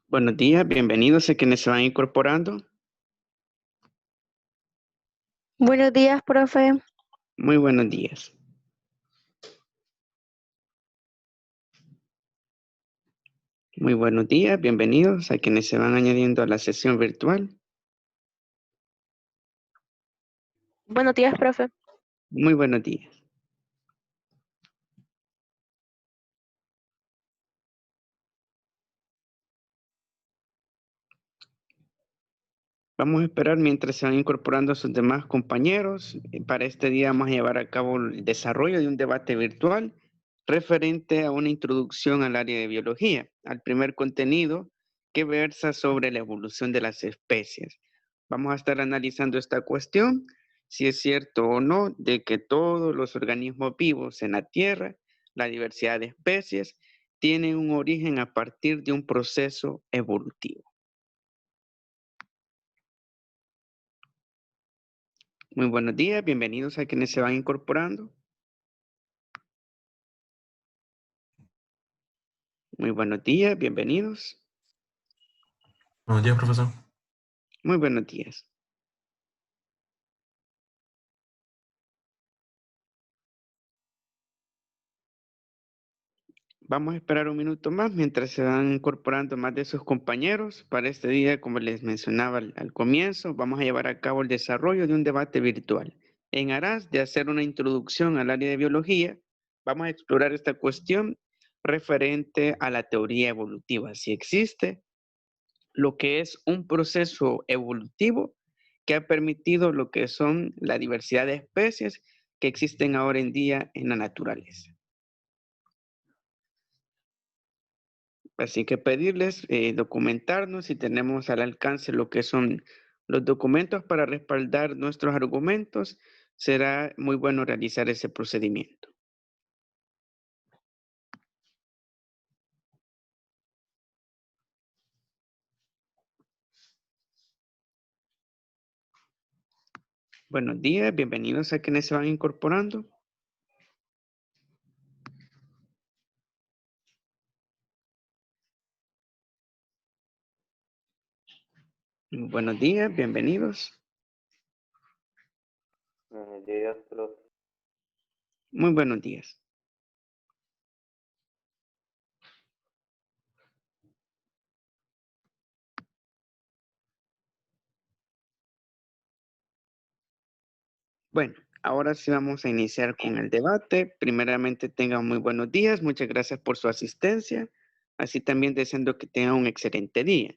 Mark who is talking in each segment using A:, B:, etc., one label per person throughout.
A: Buenos días, bienvenidos a quienes se van incorporando.
B: Buenos días, profe.
A: Muy buenos días. Muy buenos días, bienvenidos a quienes se van añadiendo a la sesión virtual.
B: Buenos días, profe.
A: Muy buenos días. Vamos a esperar mientras se van incorporando sus demás compañeros. Para este día vamos a llevar a cabo el desarrollo de un debate virtual referente a una introducción al área de biología, al primer contenido que versa sobre la evolución de las especies. Vamos a estar analizando esta cuestión, si es cierto o no, de que todos los organismos vivos en la Tierra, la diversidad de especies, tienen un origen a partir de un proceso evolutivo. Muy buenos días, bienvenidos a quienes se van incorporando. Muy buenos días, bienvenidos.
C: Buenos días, profesor.
A: Muy buenos días. Vamos a esperar un minuto más mientras se van incorporando más de sus compañeros. Para este día, como les mencionaba al comienzo, vamos a llevar a cabo el desarrollo de un debate virtual. En aras de hacer una introducción al área de biología, vamos a explorar esta cuestión referente a la teoría evolutiva. Si existe lo que es un proceso evolutivo que ha permitido lo que son la diversidad de especies que existen ahora en día en la naturaleza. Así que pedirles documentarnos si tenemos al alcance lo que son los documentos para respaldar nuestros argumentos, será muy bueno realizar ese procedimiento. Buenos días, bienvenidos a quienes se van incorporando. Buenos días, bienvenidos.
D: Buenos días, profe.
A: Muy buenos días. Bueno, ahora sí vamos a iniciar con el debate. Primeramente tengan muy buenos días, muchas gracias por su asistencia, así también deseando que tengan un excelente día.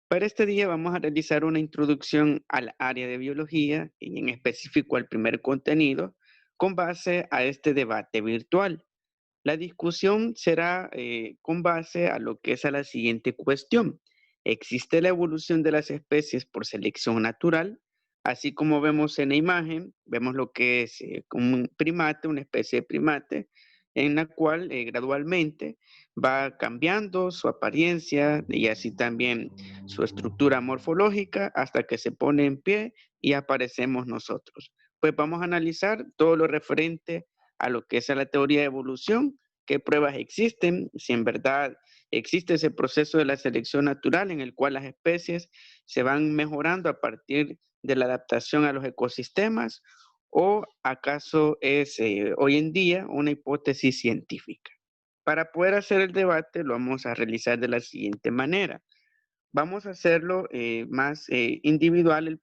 A: Para este día vamos a realizar una introducción al área de biología y en específico al primer contenido con base a este debate virtual. La discusión será con base a lo que es a la siguiente cuestión. ¿Existe la evolución de las especies por selección natural? Así como vemos en la imagen, vemos lo que es un primate, una especie de primate, en la cual gradualmente va cambiando su apariencia y así también su estructura morfológica hasta que se pone en pie y aparecemos nosotros. Pues vamos a analizar todo lo referente a lo que es a la teoría de evolución, qué pruebas existen, si en verdad existe ese proceso de la selección natural en el cual las especies se van mejorando a partir de la adaptación a los ecosistemas o acaso es hoy en día una hipótesis científica. Para poder hacer el debate lo vamos a realizar de la siguiente manera. Vamos a hacerlo más individual,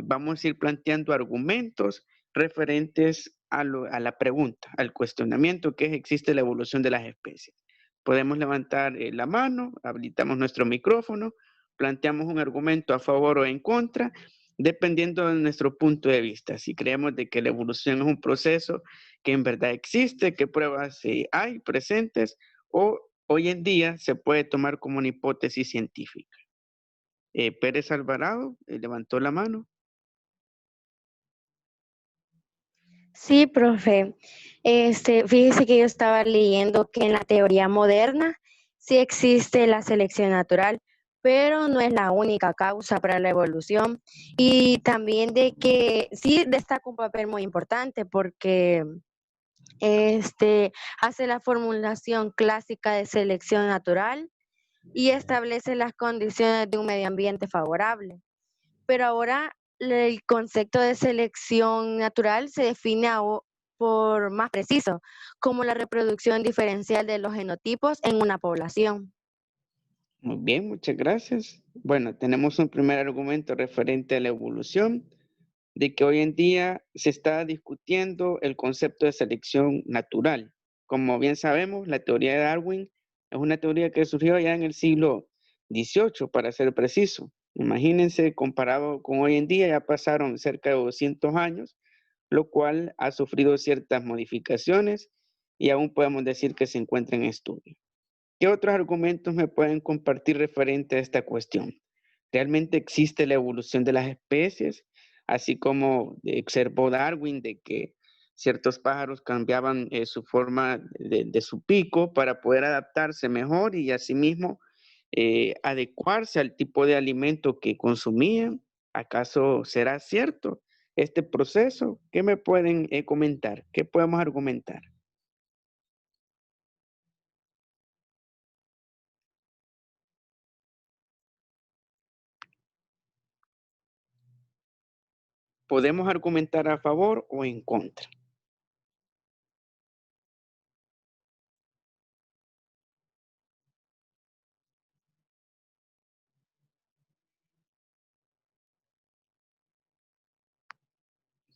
A: vamos a ir planteando argumentos referentes a la pregunta, al cuestionamiento que es, ¿existe la evolución de las especies? Podemos levantar la mano, habilitamos nuestro micrófono, planteamos un argumento a favor o en contra, dependiendo de nuestro punto de vista. Si creemos de que la evolución es un proceso que en verdad existe, qué pruebas hay presentes, o hoy en día se puede tomar como una hipótesis científica. Pérez Alvarado levantó la mano.
B: Sí, profe. Fíjese que yo estaba leyendo que en la teoría moderna sí existe la selección natural, pero no es la única causa para la evolución. Y también de que sí destaca un papel muy importante porque hace la formulación clásica de selección natural y establece las condiciones de un medio ambiente favorable. Pero ahora el concepto de selección natural se define por más preciso, como la reproducción diferencial de los genotipos en una población.
A: Muy bien, muchas gracias. Bueno, tenemos un primer argumento referente a la evolución, de que hoy en día se está discutiendo el concepto de selección natural. Como bien sabemos, la teoría de Darwin es una teoría que surgió ya en el siglo XVIII, para ser preciso. Imagínense, comparado con hoy en día, ya pasaron cerca de 200 años, lo cual ha sufrido ciertas modificaciones y aún podemos decir que se encuentra en estudio. ¿Qué otros argumentos me pueden compartir referente a esta cuestión? ¿Realmente existe la evolución de las especies? Así como observó Darwin de que ciertos pájaros cambiaban su forma de su pico para poder adaptarse mejor y asimismo adecuarse al tipo de alimento que consumían. ¿Acaso será cierto este proceso? ¿Qué me pueden comentar? ¿Qué podemos argumentar? ¿Podemos argumentar a favor o en contra?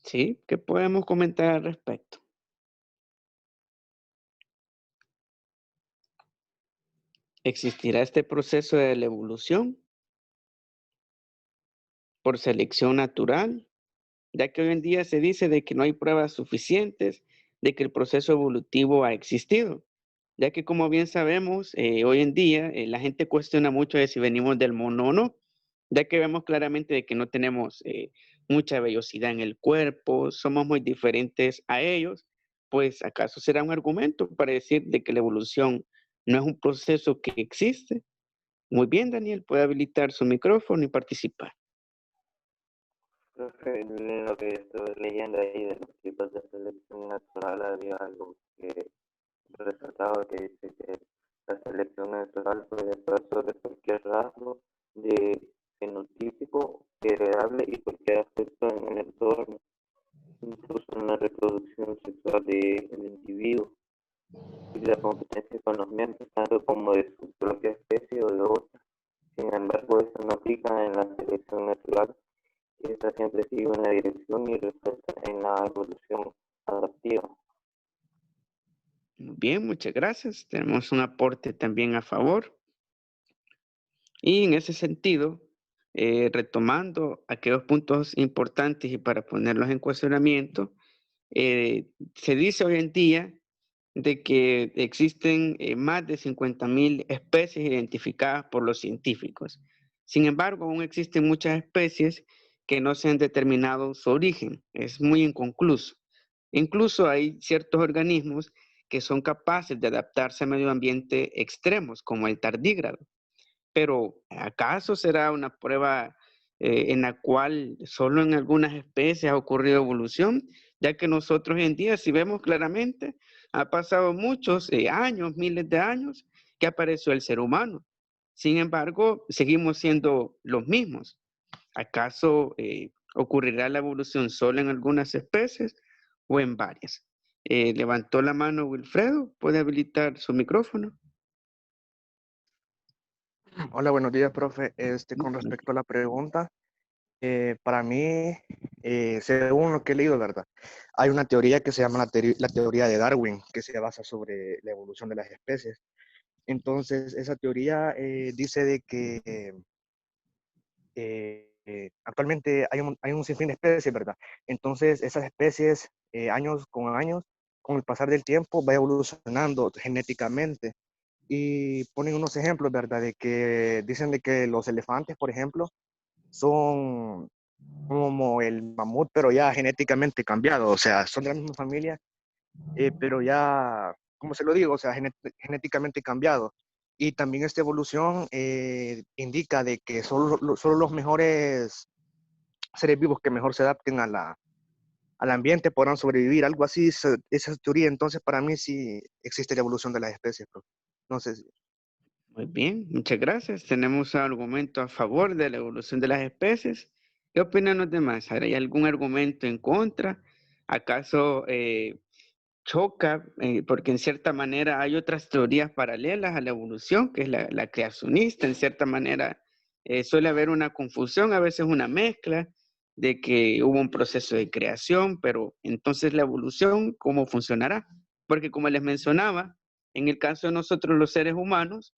A: Sí, ¿qué podemos comentar al respecto? ¿Existirá este proceso de la evolución por selección natural? Ya que hoy en día se dice de que no hay pruebas suficientes de que el proceso evolutivo ha existido. Ya que como bien sabemos, hoy en día la gente cuestiona mucho de si venimos del mono o no, ya que vemos claramente de que no tenemos mucha vellosidad en el cuerpo, somos muy diferentes a ellos, pues ¿acaso será un argumento para decir de que la evolución no es un proceso que existe? Muy bien, Daniel, puede habilitar su micrófono y participar.
D: Profe, en lo que estoy leyendo ahí de los tipos de selección natural había algo que resaltaba que dice que la selección natural puede actuar sobre cualquier rasgo de fenotípico heredable y cualquier aspecto en el entorno, incluso en la reproducción sexual del individuo y la competencia con los miembros, tanto como de su propia especie o de otra. Sin embargo, esto no aplica en la selección natural, y esta siempre sigue una dirección y respuesta en la evolución adaptiva.
A: Muy bien, muchas gracias. Tenemos un aporte también a favor. Y en ese sentido, retomando aquellos puntos importantes y para ponerlos en cuestionamiento, se dice hoy en día de que existen más de 50.000 especies identificadas por los científicos. Sin embargo, aún existen muchas especies que no se han determinado su origen. Es muy inconcluso. Incluso hay ciertos organismos que son capaces de adaptarse a medio ambiente extremos, como el tardígrado. Pero ¿acaso será una prueba en la cual solo en algunas especies ha ocurrido evolución? Ya que nosotros hoy en día, si vemos claramente, ha pasado muchos años, miles de años, que apareció el ser humano. Sin embargo, seguimos siendo los mismos. ¿Acaso ocurrirá la evolución solo en algunas especies o en varias? Levantó la mano Wilfredo, ¿puede habilitar su micrófono?
E: Hola, buenos días, profe. Con respecto a la pregunta, para mí, según lo que he leído, ¿verdad? Hay una teoría que se llama la teoría de Darwin, que se basa sobre la evolución de las especies. Entonces, esa teoría dice de que actualmente hay un sinfín de especies, ¿verdad? Entonces, esas especies, años, con el pasar del tiempo, va evolucionando genéticamente. Y ponen unos ejemplos, ¿verdad? De que dicen de que los elefantes, por ejemplo, son como el mamut, pero ya genéticamente cambiado. O sea, son de la misma familia, pero ya, ¿cómo se lo digo? O sea, genéticamente cambiado. Y también esta evolución indica de que solo los mejores seres vivos que mejor se adapten al ambiente podrán sobrevivir. Algo así, esa teoría. Entonces, para mí sí existe la evolución de las especies, bro. No sé si...
A: Muy bien, muchas gracias. Tenemos un argumento a favor de la evolución de las especies. ¿Qué opinan los demás? ¿Hay algún argumento en contra? ¿Acaso choca? Porque en cierta manera hay otras teorías paralelas a la evolución, que es la creacionista. En cierta manera suele haber una confusión, a veces una mezcla de que hubo un proceso de creación, pero entonces la evolución, ¿cómo funcionará? Porque como les mencionaba, en el caso de nosotros los seres humanos,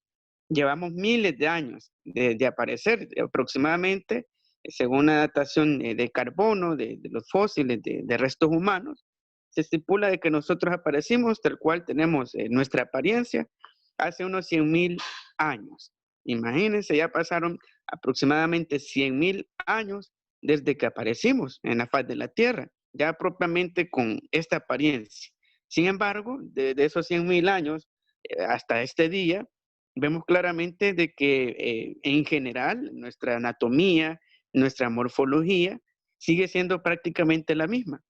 A: llevamos miles de años de aparecer, aproximadamente, según una datación de carbono, de los fósiles, de restos humanos, se estipula de que nosotros aparecimos tal cual tenemos nuestra apariencia hace unos 100.000 años. Imagínense, ya pasaron aproximadamente 100.000 años desde que aparecimos en la faz de la Tierra, ya propiamente con esta apariencia. Sin embargo, de esos 100.000 años hasta este día, vemos claramente de que en general nuestra anatomía, nuestra morfología sigue siendo prácticamente la misma.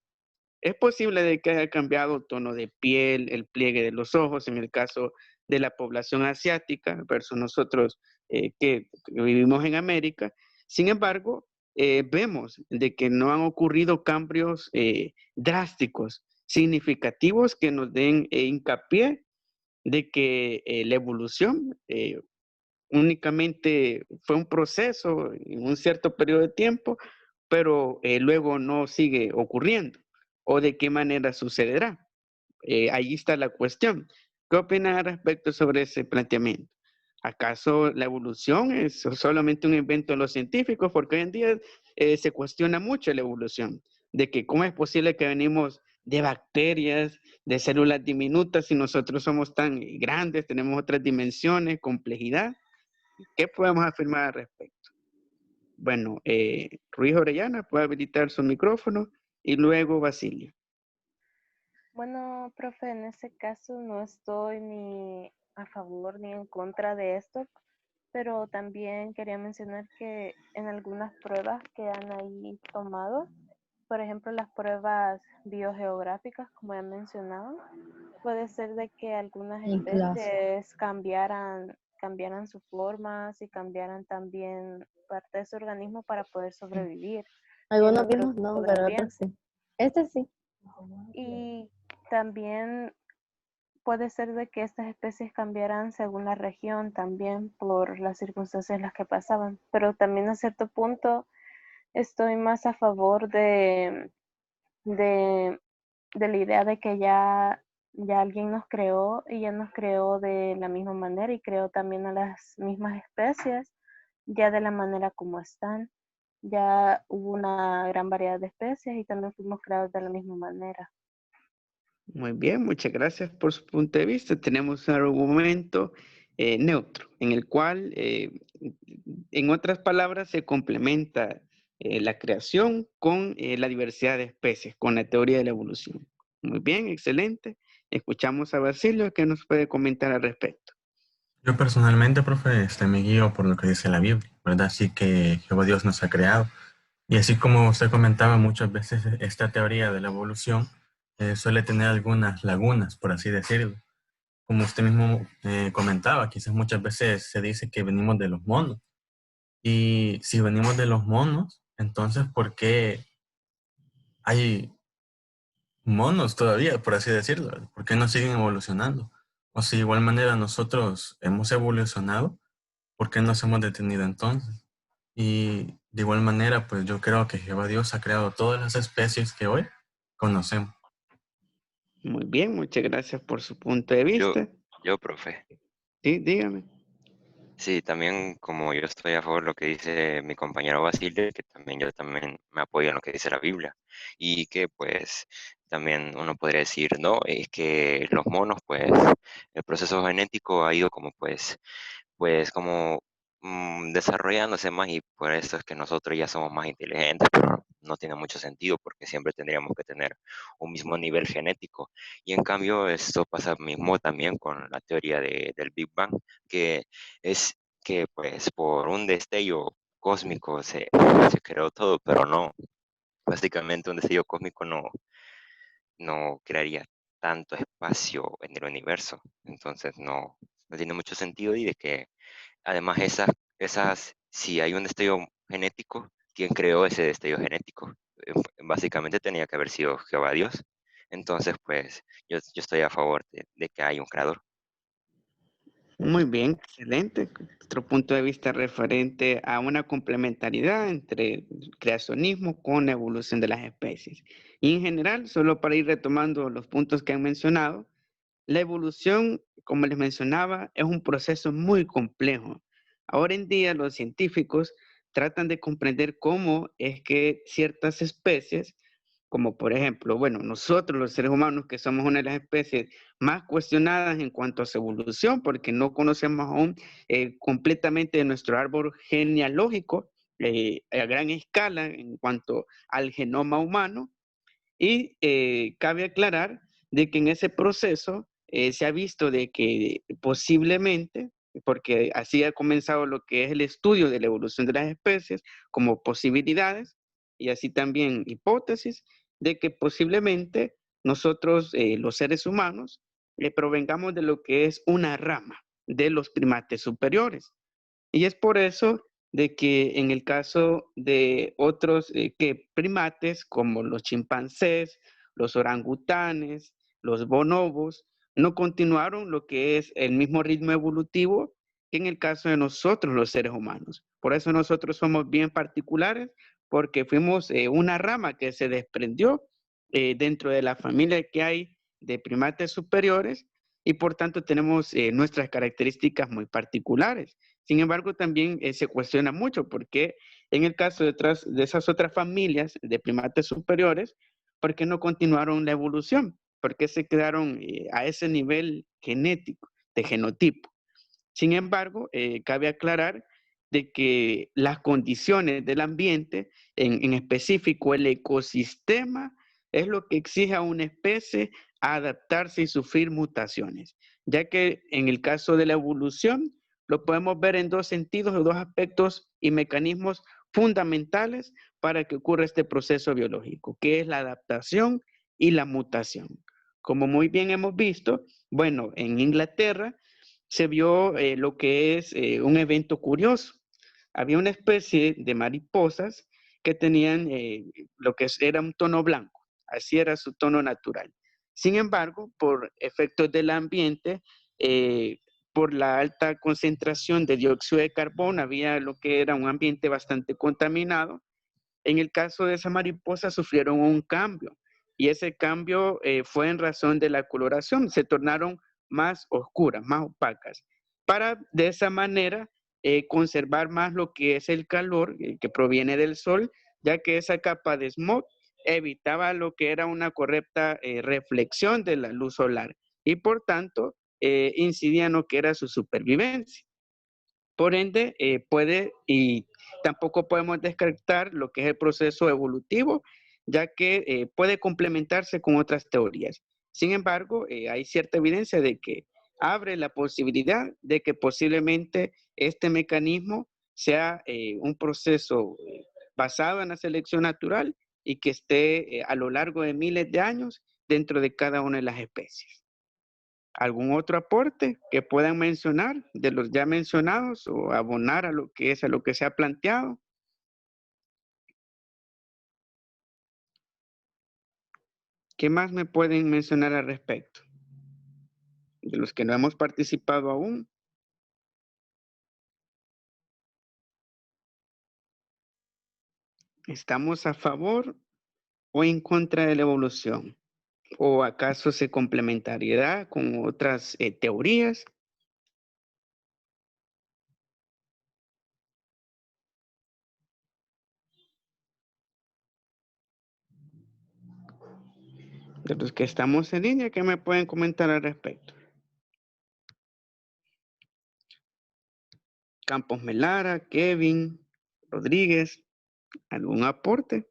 A: Es posible de que haya cambiado tono de piel, el pliegue de los ojos, en el caso de la población asiática versus nosotros que vivimos en América. Sin embargo, vemos de que no han ocurrido cambios drásticos, significativos que nos den hincapié de que la evolución únicamente fue un proceso en un cierto periodo de tiempo, pero luego no sigue ocurriendo. ¿O de qué manera sucederá? Ahí está la cuestión. ¿Qué opinan al respecto sobre ese planteamiento? ¿Acaso la evolución es solamente un invento de los científicos? Porque hoy en día se cuestiona mucho la evolución, de que cómo es posible que venimos de bacterias, de células diminutas, si nosotros somos tan grandes, tenemos otras dimensiones, complejidad. ¿Qué podemos afirmar al respecto? Bueno, Ruiz Orellana puede habilitar su micrófono y luego Basilio.
F: Bueno, profe, en ese caso no estoy ni a favor ni en contra de esto, pero también quería mencionar que en algunas pruebas que han ahí tomado, por ejemplo, las pruebas biogeográficas, como ya mencionado, puede ser de que algunas
B: En clase.
F: especies cambiaran su forma, si cambiaran también parte de su organismo para poder sobrevivir. Y en
B: Algunos
F: otros
B: viejos no,
F: podrán
B: pero
F: bien.
B: otros sí. Este sí.
F: Y también puede ser de que estas especies cambiaran según la región también por las circunstancias en las que pasaban, pero también a cierto punto estoy más a favor de, de la idea de que ya alguien nos creó y ya nos creó de la misma manera y creó también a las mismas especies ya de la manera como están. Ya hubo una gran variedad de especies y también fuimos creados de la misma manera.
A: Muy bien, muchas gracias por su punto de vista. Tenemos un argumento neutro, en el cual, en otras palabras, se complementa la creación con la diversidad de especies, con la teoría de la evolución. Muy bien, excelente. Escuchamos a Basilio, que nos puede comentar al respecto.
C: Yo personalmente, profe, me guío por lo que dice la Biblia, ¿verdad? Así que Jehová Dios nos ha creado. Y así como usted comentaba, muchas veces esta teoría de la evolución suele tener algunas lagunas, por así decirlo. Como usted mismo comentaba, quizás muchas veces se dice que venimos de los monos. Y si venimos de los monos, entonces, ¿por qué hay monos todavía, por así decirlo? ¿Por qué no siguen evolucionando? O si de igual manera nosotros hemos evolucionado, ¿por qué nos hemos detenido entonces? Y de igual manera, pues yo creo que Jehová Dios ha creado todas las especies que hoy conocemos.
A: Muy bien, muchas gracias por su punto de vista.
G: Profe.
A: Sí, dígame.
G: Sí, también como yo estoy a favor de lo que dice mi compañero Basilio, que también yo también me apoyo en lo que dice la Biblia. Y que pues también uno podría decir, no, es que los monos, pues el proceso genético ha ido como pues como desarrollándose más y por eso es que nosotros ya somos más inteligentes, pero no tiene mucho sentido porque siempre tendríamos que tener un mismo nivel genético. Y en cambio esto pasa mismo también con la teoría del Big Bang, que es que pues por un destello cósmico se creó todo, pero no, básicamente un destello cósmico no crearía tanto espacio en el universo. Entonces no tiene mucho sentido y de que además si hay un destello genético, ¿quién creó ese destello genético? Básicamente tenía que haber sido Jehová Dios. Entonces, pues yo estoy a favor de que haya un creador.
A: Muy bien, excelente. Otro punto de vista referente a una complementariedad entre el creacionismo con la evolución de las especies. Y en general, solo para ir retomando los puntos que han mencionado, la evolución, como les mencionaba, es un proceso muy complejo. Ahora en día los científicos tratan de comprender cómo es que ciertas especies, como por ejemplo, bueno, nosotros los seres humanos, que somos una de las especies más cuestionadas en cuanto a su evolución, porque no conocemos aún completamente nuestro árbol genealógico a gran escala en cuanto al genoma humano, y cabe aclarar de que en ese proceso se ha visto de que posiblemente, porque así ha comenzado lo que es el estudio de la evolución de las especies como posibilidades y así también hipótesis de que posiblemente nosotros, los seres humanos, provengamos de lo que es una rama de los primates superiores. Y es por eso de que en el caso de otros que primates como los chimpancés, los orangutanes, los bonobos, no continuaron lo que es el mismo ritmo evolutivo que en el caso de nosotros los seres humanos. Por eso nosotros somos bien particulares porque fuimos una rama que se desprendió dentro de la familia que hay de primates superiores y por tanto tenemos nuestras características muy particulares. Sin embargo, también se cuestiona mucho porque en el caso de esas otras familias de primates superiores, ¿por qué no continuaron la evolución? ¿Por qué se quedaron a ese nivel genético, de genotipo? Sin embargo, cabe aclarar de que las condiciones del ambiente, en específico el ecosistema, es lo que exige a una especie adaptarse y sufrir mutaciones, ya que en el caso de la evolución lo podemos ver en dos sentidos o dos aspectos y mecanismos fundamentales para que ocurra este proceso biológico, que es la adaptación y la mutación. Como muy bien hemos visto, bueno, en Inglaterra se vio lo que es un evento curioso. Había una especie de mariposas que tenían lo que era un tono blanco, así era su tono natural. Sin embargo, por efectos del ambiente, por la alta concentración de dióxido de carbono, había lo que era un ambiente bastante contaminado. En el caso de esa mariposa sufrieron un cambio y ese cambio fue en razón de la coloración, se tornaron más oscuras, más opacas, para de esa manera conservar más lo que es el calor que proviene del sol, ya que esa capa de smog evitaba lo que era una correcta reflexión de la luz solar y por tanto incidía en lo que era su supervivencia. Por ende, puede y tampoco podemos descartar lo que es el proceso evolutivo, ya que puede complementarse con otras teorías. Sin embargo, hay cierta evidencia de que abre la posibilidad de que posiblemente este mecanismo sea un proceso basado en la selección natural y que esté a lo largo de miles de años dentro de cada una de las especies. ¿Algún otro aporte que puedan mencionar de los ya mencionados o abonar a lo que es, a lo que se ha planteado? ¿Qué más me pueden mencionar al respecto? De los que no hemos participado aún. ¿Estamos a favor o en contra de la evolución? ¿O acaso se complementariedad con otras teorías? De los que estamos en línea, ¿qué me pueden comentar al respecto? Campos Melara, Kevin, Rodríguez, ¿algún aporte?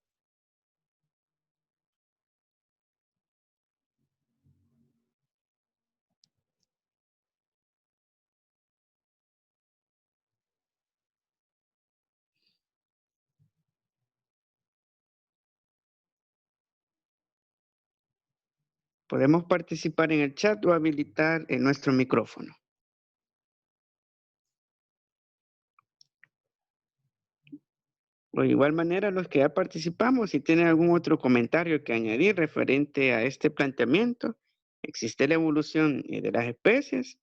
A: Podemos participar en el chat o habilitar nuestro micrófono. De igual manera, los que ya participamos, si tienen algún otro comentario que añadir referente a este planteamiento, ¿existe la evolución de las especies?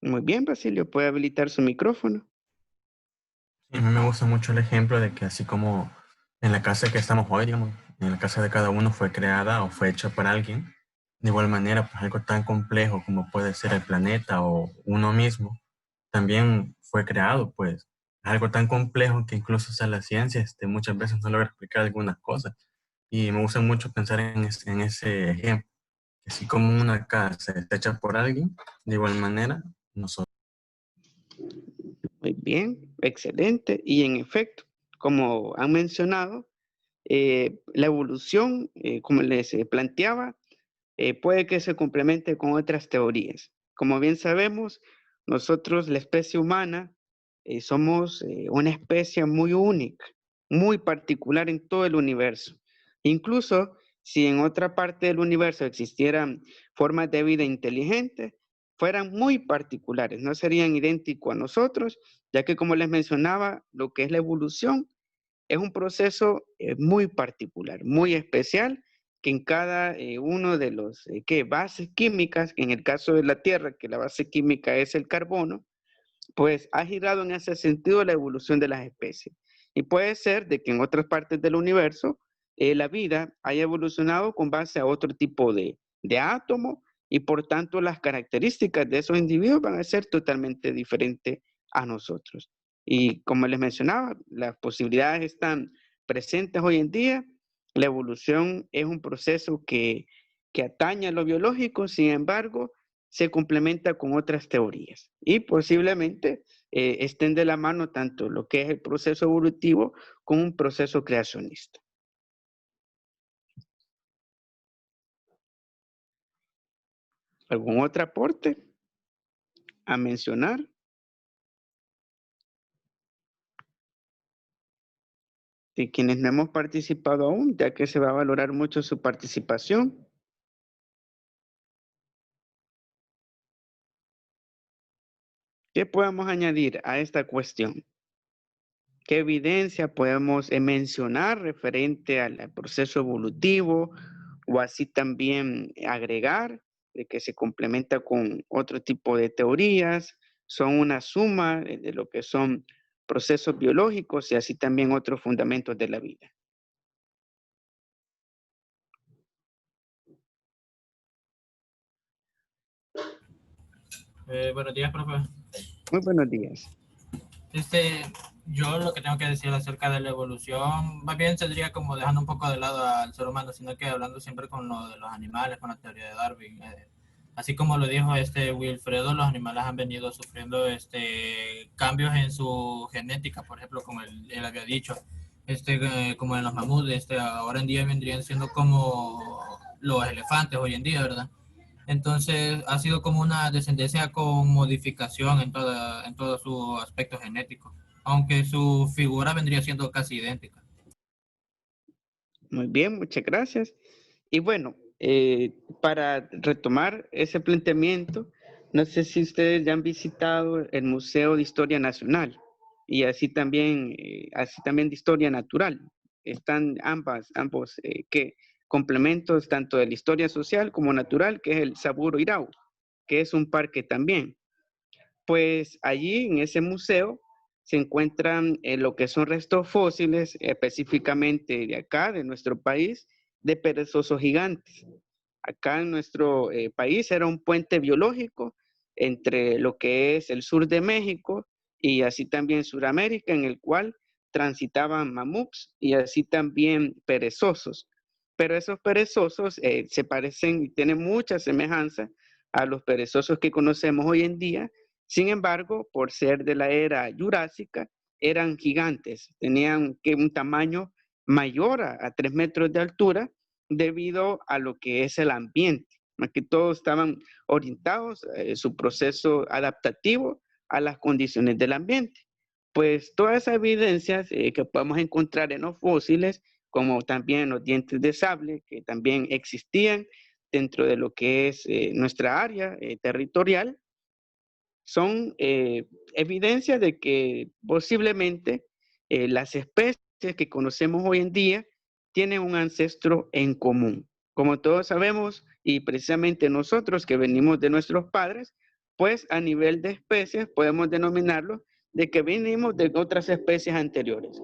A: Muy bien, Basilio, puede habilitar su micrófono.
C: A mí me gusta mucho el ejemplo de que así como en la casa que estamos hoy, digamos, en la casa de cada uno fue creada o fue hecha por alguien, de igual manera, pues algo tan complejo como puede ser el planeta o uno mismo, también fue creado, pues, algo tan complejo que incluso la ciencia muchas veces no logra explicar algunas cosas. Y me gusta mucho pensar en ese ejemplo, que así como una casa está hecha por alguien, de igual manera, nosotros.
A: Muy bien, excelente. Y en efecto, como han mencionado, la evolución, como les planteaba, puede que se complemente con otras teorías. Como bien sabemos, nosotros, la especie humana, somos una especie muy única, muy particular en todo el universo. Incluso si en otra parte del universo existieran formas de vida inteligentes, fueran muy particulares, no serían idénticos a nosotros, ya que como les mencionaba, lo que es la evolución es un proceso muy particular, muy especial, que en cada uno de los bases químicas, en el caso de la Tierra, que la base química es el carbono, pues ha girado en ese sentido la evolución de las especies. Y puede ser de que en otras partes del universo la vida haya evolucionado con base a otro tipo de átomo y por tanto las características de esos individuos van a ser totalmente diferentes a nosotros. Y como les mencionaba, las posibilidades están presentes hoy en día. La evolución es un proceso que atañe a lo biológico, sin embargo, se complementa con otras teorías y posiblemente estén de la mano tanto lo que es el proceso evolutivo como un proceso creacionista. ¿Algún otro aporte a mencionar? De quienes no hemos participado aún, ya que se va a valorar mucho su participación. ¿Qué podemos añadir a esta cuestión? ¿Qué evidencia podemos mencionar referente al proceso evolutivo o así también agregar de que se complementa con otro tipo de teorías? Son una suma de lo que son procesos biológicos y así también otros fundamentos de la vida.
H: Buenos días, profe.
A: Muy buenos días.
H: Yo lo que tengo que decir acerca de la evolución, más bien sería como dejando un poco de lado al ser humano, sino que hablando siempre con lo de los animales, con la teoría de Darwin. Así como lo dijo Wilfredo, los animales han venido sufriendo cambios en su genética, por ejemplo, como él había dicho, como en los mamuts, ahora en día vendrían siendo como los elefantes hoy en día, ¿verdad? Entonces ha sido como una descendencia con modificación en todo su aspecto genético, aunque su figura vendría siendo casi idéntica.
A: Muy bien, muchas gracias. Y bueno, para retomar ese planteamiento, no sé si ustedes ya han visitado el Museo de Historia Nacional y así también de Historia Natural. Están ambos complementos tanto de la historia social como natural, que es el Saburo Irau, que es un parque también. Pues allí en ese museo se encuentran lo que son restos fósiles, específicamente de acá, de nuestro país, de perezosos gigantes. Acá en nuestro país era un puente biológico entre lo que es el sur de México y así también Sudamérica, en el cual transitaban mamuts y así también perezosos. pero esos perezosos se parecen y tienen mucha semejanza a los perezosos que conocemos hoy en día. Sin embargo, por ser de la era jurásica, eran gigantes, tenían un tamaño mayor a 3 metros de altura debido a lo que es el ambiente. Más que todo estaban orientados su proceso adaptativo a las condiciones del ambiente. Pues todas esas evidencias que podemos encontrar en los fósiles, como también los dientes de sable, que también existían dentro de lo que es nuestra área territorial, son evidencias de que posiblemente las especies que conocemos hoy en día tienen un ancestro en común. Como todos sabemos, y precisamente nosotros que venimos de nuestros padres, pues a nivel de especies podemos denominarlo de que venimos de otras especies anteriores.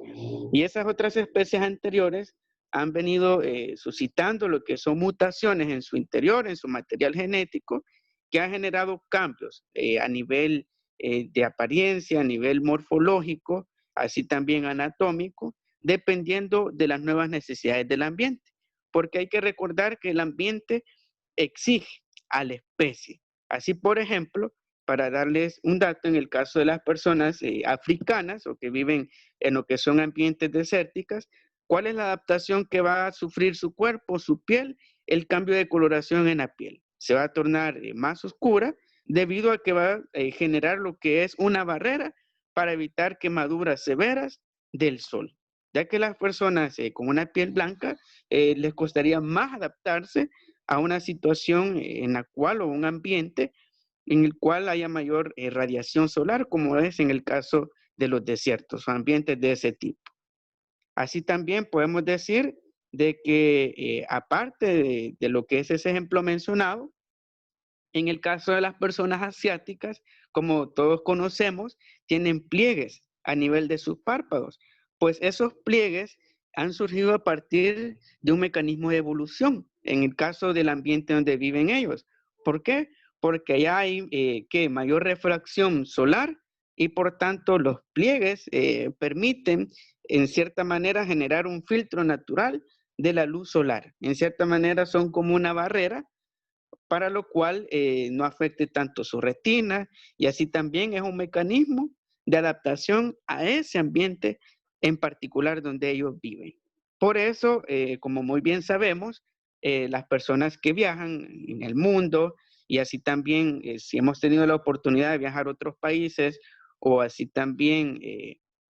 A: Y esas otras especies anteriores han venido suscitando lo que son mutaciones en su interior, en su material genético, que ha generado cambios a nivel de apariencia, a nivel morfológico, así también anatómico, dependiendo de las nuevas necesidades del ambiente. Porque hay que recordar que el ambiente exige a la especie. Así, por ejemplo, para darles un dato, en el caso de las personas africanas o que viven en lo que son ambientes desérticas, ¿cuál es la adaptación que va a sufrir su cuerpo, su piel? El cambio de coloración en la piel. Se va a tornar más oscura debido a que va a generar lo que es una barrera para evitar quemaduras severas del sol, ya que las personas con una piel blanca les costaría más adaptarse a una situación en la cual o un ambiente en el cual haya mayor radiación solar, como es en el caso de los desiertos o ambientes de ese tipo. Así también podemos decir de que aparte de lo que es ese ejemplo mencionado, en el caso de las personas asiáticas, como todos conocemos, tienen pliegues a nivel de sus párpados, pues esos pliegues han surgido a partir de un mecanismo de evolución en el caso del ambiente donde viven ellos. ¿Por qué? Porque allá hay mayor refracción solar y por tanto los pliegues permiten en cierta manera generar un filtro natural de la luz solar. En cierta manera son como una barrera para lo cual no afecte tanto su retina y así también es un mecanismo de adaptación a ese ambiente en particular donde ellos viven. Por eso, como muy bien sabemos, las personas que viajan en el mundo y así también si hemos tenido la oportunidad de viajar a otros países o así también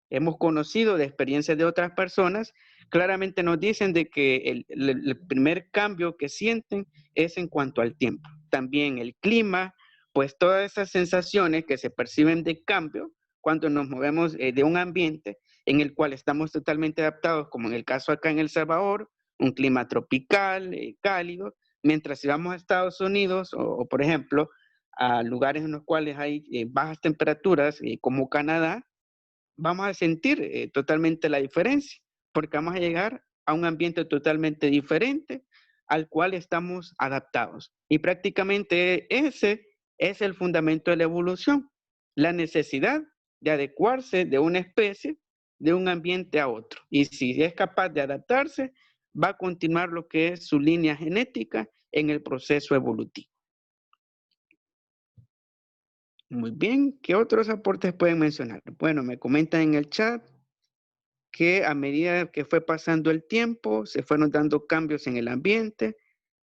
A: hemos conocido de experiencias de otras personas, claramente nos dicen de que el primer cambio que sienten es en cuanto al tiempo. También el clima, pues todas esas sensaciones que se perciben de cambio cuando nos movemos de un ambiente en el cual estamos totalmente adaptados, como en el caso acá en El Salvador, un clima tropical, cálido, mientras si vamos a Estados Unidos o por ejemplo, a lugares en los cuales hay bajas temperaturas, como Canadá, vamos a sentir totalmente la diferencia, porque vamos a llegar a un ambiente totalmente diferente al cual estamos adaptados. Y prácticamente ese es el fundamento de la evolución, la necesidad de adecuarse de una especie, de un ambiente a otro. Y si es capaz de adaptarse, va a continuar lo que es su línea genética en el proceso evolutivo. Muy bien, ¿qué otros aportes pueden mencionar? Bueno, me comentan en el chat que a medida que fue pasando el tiempo, se fueron dando cambios en el ambiente,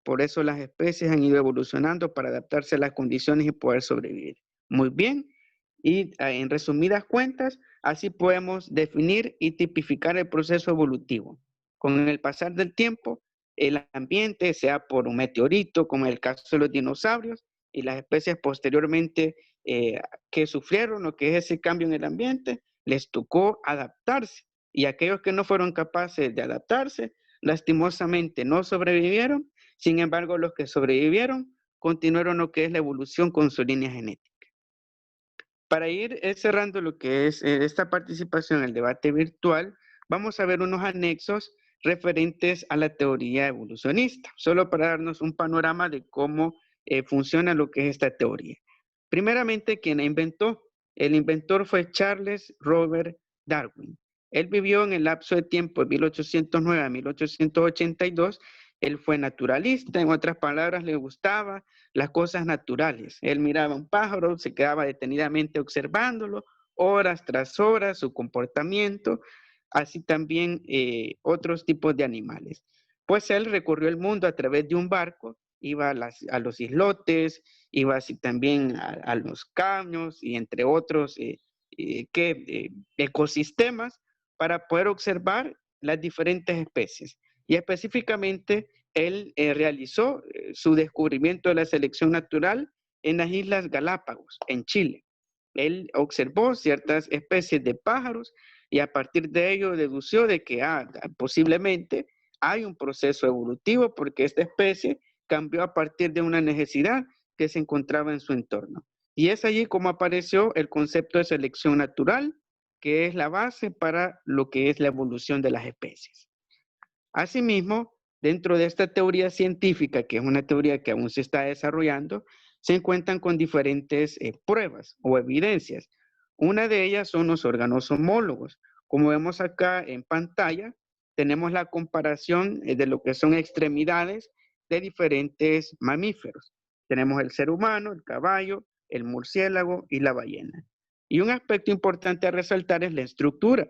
A: por eso las especies han ido evolucionando para adaptarse a las condiciones y poder sobrevivir. Muy bien, y en resumidas cuentas, así podemos definir y tipificar el proceso evolutivo. Con el pasar del tiempo, el ambiente, sea por un meteorito, como en el caso de los dinosaurios, y las especies posteriormente que sufrieron lo que es ese cambio en el ambiente, les tocó adaptarse. Y aquellos que no fueron capaces de adaptarse, lastimosamente no sobrevivieron. Sin embargo, los que sobrevivieron continuaron lo que es la evolución con su línea genética. Para ir cerrando lo que es esta participación en el debate virtual, vamos a ver unos anexos referentes a la teoría evolucionista, solo para darnos un panorama de cómo funciona lo que es esta teoría. Primeramente, ¿quién la inventó? El inventor fue Charles Robert Darwin. Él vivió en el lapso de tiempo de 1809 a 1882 Él fue naturalista, en otras palabras, le gustaba las cosas naturales. Él miraba un pájaro, se quedaba detenidamente observándolo, horas tras horas, su comportamiento, así también otros tipos de animales. Pues él recorrió el mundo a través de un barco, iba a los islotes, iba así también a los caños y entre otros ecosistemas para poder observar las diferentes especies. Y específicamente, él realizó su descubrimiento de la selección natural en las Islas Galápagos, en Chile. Él observó ciertas especies de pájaros y a partir de ello dedució de que posiblemente hay un proceso evolutivo porque esta especie cambió a partir de una necesidad que se encontraba en su entorno. Y es allí como apareció el concepto de selección natural, que es la base para lo que es la evolución de las especies. Asimismo, dentro de esta teoría científica, que es una teoría que aún se está desarrollando, se encuentran con diferentes pruebas o evidencias. Una de ellas son los órganos homólogos. Como vemos acá en pantalla, tenemos la comparación de lo que son extremidades de diferentes mamíferos. Tenemos el ser humano, el caballo, el murciélago y la ballena. Y un aspecto importante a resaltar es la estructura.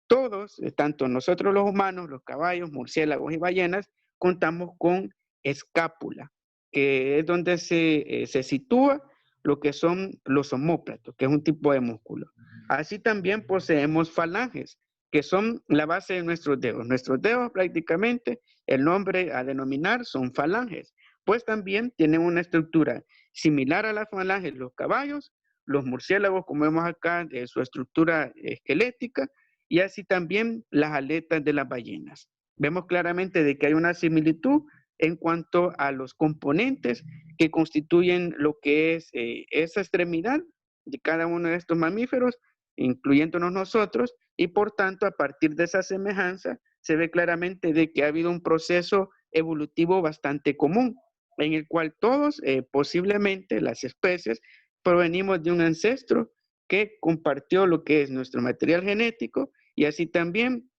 A: Todos, tanto nosotros los humanos, los caballos, murciélagos y ballenas, contamos con escápula, que es donde se sitúa lo que son los omóplatos, que es un tipo de músculo. Así también poseemos falanges, que son la base de nuestros dedos. Nuestros dedos prácticamente, el nombre a denominar son falanges, pues también tienen una estructura similar a las falanges los caballos, los murciélagos, como vemos acá, su estructura esquelética, y así también las aletas de las ballenas. Vemos claramente de que hay una similitud en cuanto a los componentes que constituyen lo que es esa extremidad de cada uno de estos mamíferos, incluyéndonos nosotros, y por tanto a partir de esa semejanza se ve claramente de que ha habido un proceso evolutivo bastante común, en el cual todos, posiblemente las especies, provenimos de un ancestro que compartió lo que es nuestro material genético y así también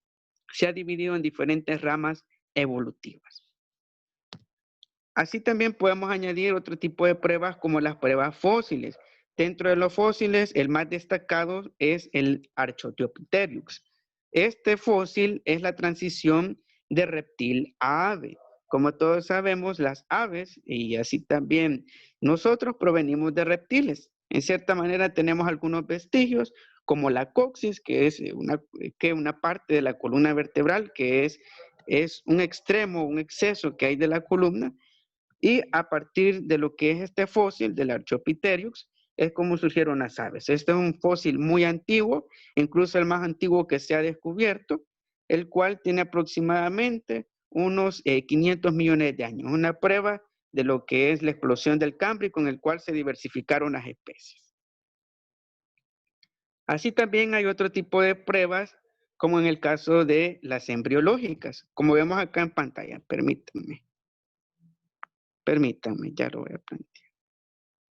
A: se ha dividido en diferentes ramas evolutivas. Así también podemos añadir otro tipo de pruebas como las pruebas fósiles. Dentro de los fósiles, el más destacado es el Archaeopteryx. Este fósil es la transición de reptil a ave. Como todos sabemos, las aves y así también nosotros provenimos de reptiles. En cierta manera tenemos algunos vestigios como la coxis, que es una parte de la columna vertebral, que es un extremo, un exceso que hay de la columna, y a partir de lo que es este fósil del Archaeopteryx, es como surgieron las aves. Este es un fósil muy antiguo, incluso el más antiguo que se ha descubierto, el cual tiene aproximadamente unos 500 millones de años. Una prueba de lo que es la explosión del Cámbrico en el cual se diversificaron las especies. Así también hay otro tipo de pruebas, como en el caso de las embriológicas, como vemos acá en pantalla. Permítanme, ya lo voy a plantear.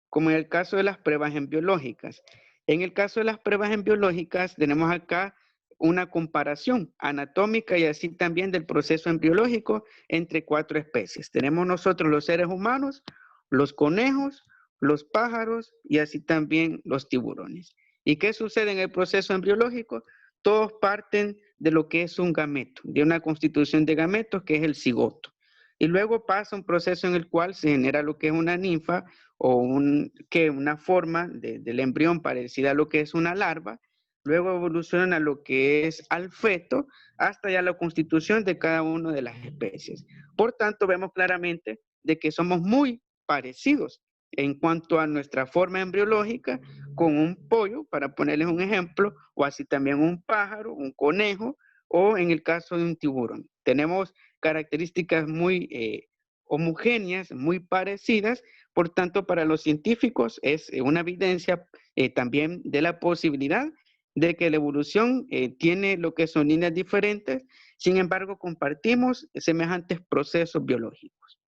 A: Como en el caso de las pruebas embriológicas. En el caso de las pruebas embriológicas tenemos acá una comparación anatómica y así también del proceso embriológico entre 4 especies. Tenemos nosotros los seres humanos, los conejos, los pájaros y así también los tiburones. ¿Y qué sucede en el proceso embriológico? Todos parten de lo que es un gameto, de una constitución de gametos que es el cigoto. Y luego pasa un proceso en el cual se genera lo que es una ninfa o una forma del embrión parecida a lo que es una larva. Luego evoluciona a lo que es al feto hasta ya la constitución de cada una de las especies. Por tanto, vemos claramente de que somos muy parecidos en cuanto a nuestra forma embriológica con un pollo, para ponerles un ejemplo, o así también un pájaro, un conejo, o en el caso de un tiburón. Tenemos características muy homogéneas, muy parecidas, por tanto, para los científicos es una evidencia también de la posibilidad de que la evolución tiene lo que son líneas diferentes, sin embargo, compartimos semejantes procesos biológicos.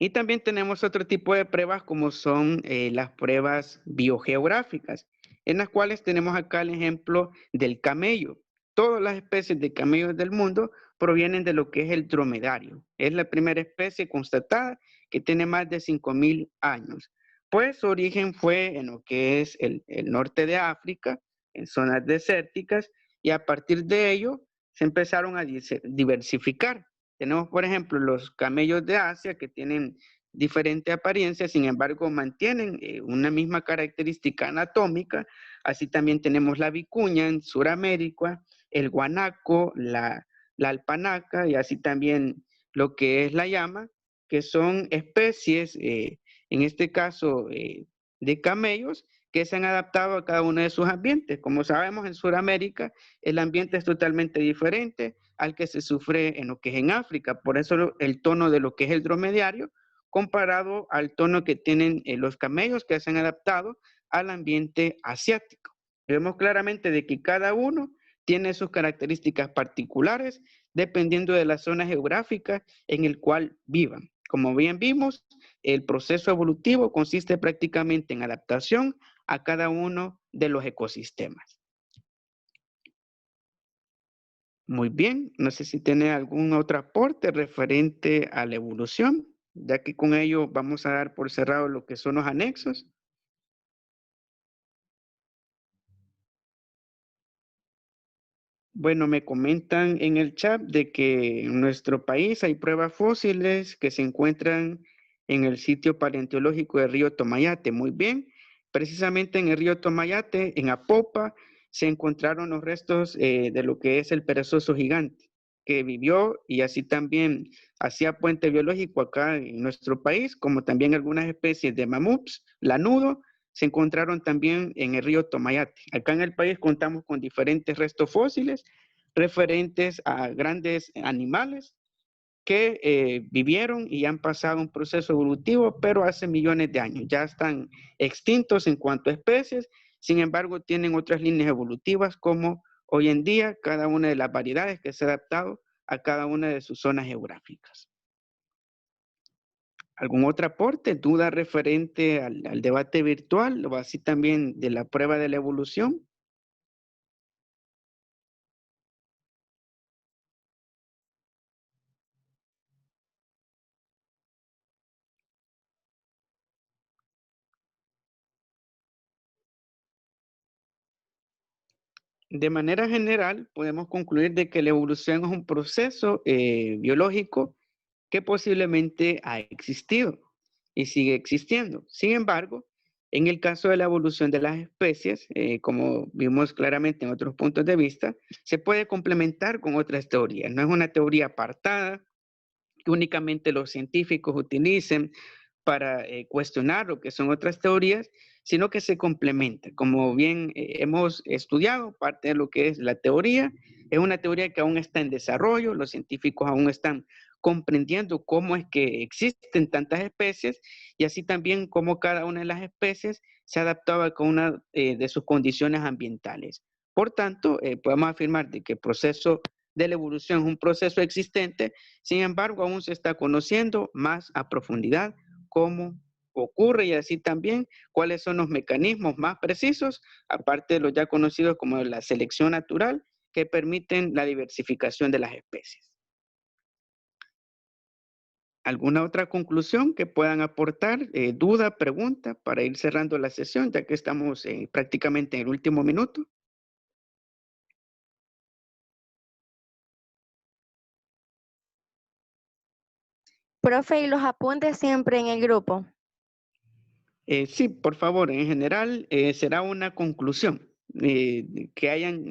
A: Y también tenemos otro tipo de pruebas como son las pruebas biogeográficas, en las cuales tenemos acá el ejemplo del camello. todas las especies de camellos del mundo provienen de lo que es el dromedario. Es la primera especie constatada que tiene más de 5.000 años. Pues su origen fue en lo que es el norte de África, en zonas desérticas, y a partir de ello se empezaron a diversificar. Tenemos, por ejemplo, los camellos de Asia que tienen diferente apariencia, sin embargo, mantienen una misma característica anatómica. Así también tenemos la vicuña en Sudamérica, el guanaco, la alpanaca y así también lo que es la llama, que son especies, en este caso, de camellos que se han adaptado a cada uno de sus ambientes. Como sabemos, en Sudamérica el ambiente es totalmente diferente al que se sufre en lo que es en África. Por eso el tono de lo que es el dromedario comparado al tono que tienen los camellos que se han adaptado al ambiente asiático. Vemos claramente de que cada uno tiene sus características particulares dependiendo de la zona geográfica en el cual vivan. Como bien vimos, el proceso evolutivo consiste prácticamente en adaptación a cada uno de los ecosistemas. Muy bien, no sé si tiene algún otro aporte referente a la evolución, ya que con ello vamos a dar por cerrado lo que son los anexos. Bueno, me comentan en el chat de que en nuestro país hay pruebas fósiles que se encuentran en el sitio paleontológico del río Tomayate. Muy bien, precisamente en el río Tomayate, en Apopa, se encontraron los restos de lo que es el perezoso gigante, que vivió y así también hacía puente biológico acá en nuestro país, como también algunas especies de mamuts, lanudo, se encontraron también en el río Tomayate. Acá en el país contamos con diferentes restos fósiles referentes a grandes animales que vivieron y han pasado un proceso evolutivo, pero hace millones de años. Ya están extintos en cuanto a especies, sin embargo tienen otras líneas evolutivas como hoy en día cada una de las variedades que se ha adaptado a cada una de sus zonas geográficas. ¿Algún otro aporte, duda referente al debate virtual o así también de la prueba de la evolución? De manera general, podemos concluir de que la evolución es un proceso biológico que posiblemente ha existido y sigue existiendo. Sin embargo, en el caso de la evolución de las especies, como vimos claramente en otros puntos de vista, se puede complementar con otras teorías. No es una teoría apartada que únicamente los científicos utilicen para cuestionar lo que son otras teorías, sino que se complementa. Como bien hemos estudiado, parte de lo que es la teoría, es una teoría que aún está en desarrollo, los científicos aún están comprendiendo cómo es que existen tantas especies y así también cómo cada una de las especies se adaptaba a cada una de sus condiciones ambientales. Por tanto, podemos afirmar de que el proceso de la evolución es un proceso existente, sin embargo, aún se está conociendo más a profundidad cómo ocurre y así también cuáles son los mecanismos más precisos, aparte de los ya conocidos como la selección natural, que permiten la diversificación de las especies. ¿Alguna otra conclusión que puedan aportar? ¿Duda, pregunta para ir cerrando la sesión, ya que estamos prácticamente en el último minuto?
B: Profe, ¿y los apuntes siempre en el grupo?
A: Sí, por favor, en general será una conclusión que hayan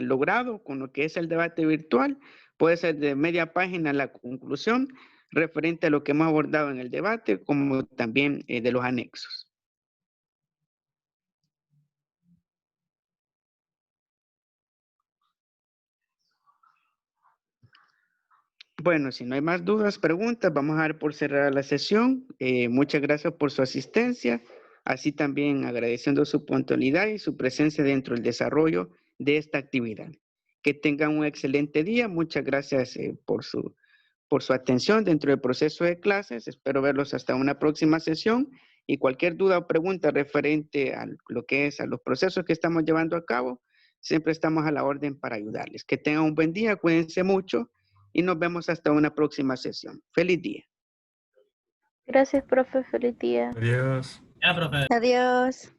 A: logrado con lo que es el debate virtual. Puede ser de media página la conclusión referente a lo que hemos abordado en el debate, como también de los anexos. Bueno, si no hay más dudas, preguntas, vamos a dar por cerrada la sesión. Muchas gracias por su asistencia, así también agradeciendo su puntualidad y su presencia dentro del desarrollo de esta actividad. Que tengan un excelente día. Muchas gracias por su atención dentro del proceso de clases. Espero verlos hasta una próxima sesión y cualquier duda o pregunta referente a lo que es a los procesos que estamos llevando a cabo, siempre estamos a la orden para ayudarles. Que tengan un buen día, cuídense mucho y nos vemos hasta una próxima sesión. Feliz día.
F: Gracias, profe. Feliz día.
C: Adiós.
H: Ya, profe.
B: Adiós.